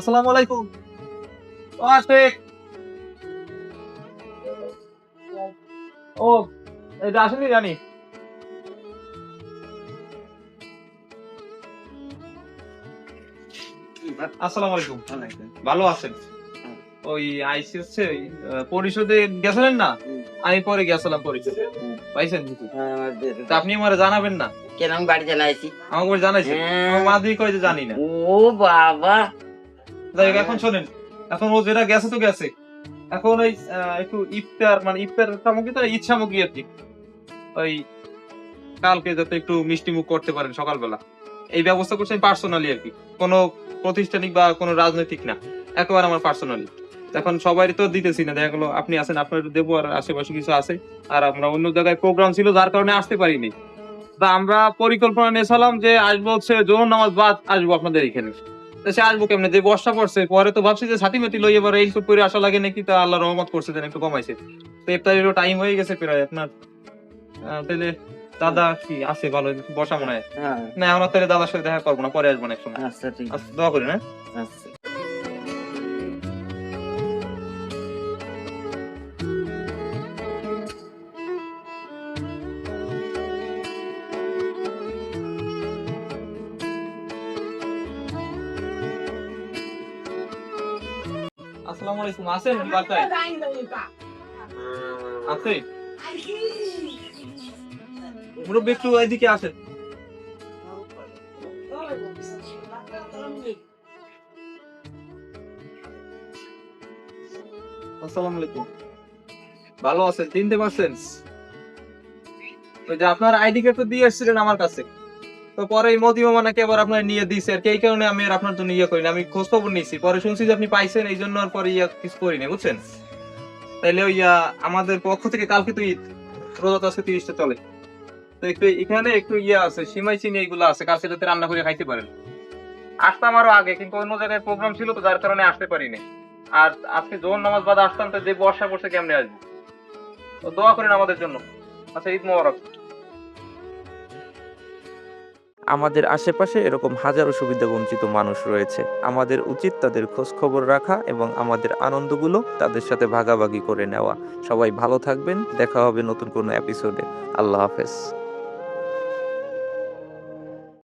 আসসালামু আলাইকুম। ও আশিক, ও এটা আসেনি জানি। আসসালামু আলাইকুম। ভালো আছেন? ওই আইসি হচ্ছে ওই, পরিষদে গেছিলেন না? আমি পরে গেছিলাম পরিষদে। পাইছেন কিছু? তা আপনি আমারে জানাবেন না? কেন আমি বাড়ি জানাইছি? আমাকে বলে জানাইছেন? আমার মাদি কয় যে জানি না। ও বাবা, যাই হোক, এখন শোনেন, এখন ও যেটা গেছে তো গেছে। এখন ওই একটু ইফতার মানে ইফতার সামগ্রী তো ঈদ সামগ্রী আর কি। ওই কালকে যাতে একটু মিষ্টি মুখ করতে পারেন সকালবেলা, এই ব্যবস্থা করছি আমি পার্সোনালি আর কি। কোনো প্রতিষ্ঠানিক বা কোনো রাজনৈতিক না, একেবারে আমার পার্সোনালি। এখন সবারই তো দিতেছি না, দেখা গেলো আপনি আছেন, আপনার দেবো, আর আশেপাশে কিছু আছে, আর আমরা অন্য জায়গায় প্রোগ্রাম ছিল যার কারণে আসতে পারিনি। তা আমরা পরিকল্পনা নিয়েছিলাম যে আসবো হচ্ছে জোহর নামাজ বাদ আসবো আপনাদের এখানে। তা সে আসবো কেমনে, যে বর্ষা পড়ছে, পরে তো ভাবছি যে ছাতি মাতি লই এবার এইসব করে আসা লাগে নাকি, তা আল্লাহ রহমত করছে যেন একটু কমাইছে। তো ইফতারেরও টাইম হয়ে গেছে প্রায় আপনার। তাহলে দাদা কি আছে ভালো বসা মনে হয় না, এখন তাহলে দাদার সাথে দেখা করবো না, পরে আসবো না একসময়। আচ্ছা ঠিক আচ্ছা, দোয়া করি না। আছে। আসসালামু আলাইকুম, আছেন বাসায়? আছে মুরব্বী, একটু এদিকে আসেন। আসসালামু আলাইকুম, ভালো আছেন? চিনতে পারছেন? ওই যে আপনার আইডি কার্ড তো দিয়ে এসেছিলেন আমার কাছে, তো পরে এই মতি মামা নাকি আবার আপনার নিয়ে দিয়েছে আর কি, এই কারণে আমি আর আপনার জন্য ইয়ে করিনি। আমি খোঁজ খবর নিয়েছি, পরে শুনছি যে আপনি পাইছেন, এই জন্য আর পরে ইয়া কিছু করিনি, বুঝছেন? তাইলে ওই আমাদের পক্ষ থেকে কালকে তো ঈদ, রোজা তো আজকে 30টা চলে, তো একটু এখানে একটু ইয়ে আছে, সিমাই চিনি এইগুলো আছে, কালকে যাতে রান্না করে খাইতে পারেন। আসতাম আরো আগে, কিন্তু অন্য জায়গায় প্রোগ্রাম ছিল তো যার কারণে আসতে পারিনি। আর আজকে জোহর নামাজ বাদ আসতাম, তো যে বর্ষা পড়ছে কেমনে আসবো, তো দোয়া করেন আমাদের জন্য। আচ্ছা, ঈদ মোবারক। আমাদের আশেপাশে এরকম হাজারো সুবিধাবঞ্চিত মানুষ রয়েছে। আমাদের উচিত তাদের খোঁজ খবর রাখা এবং আমাদের আনন্দগুলো তাদের সাথে ভাগাভাগি করে নেওয়া। সবাই ভালো থাকবেন, দেখা হবে নতুন কোনো এপিসোডে। আল্লাহ হাফেজ।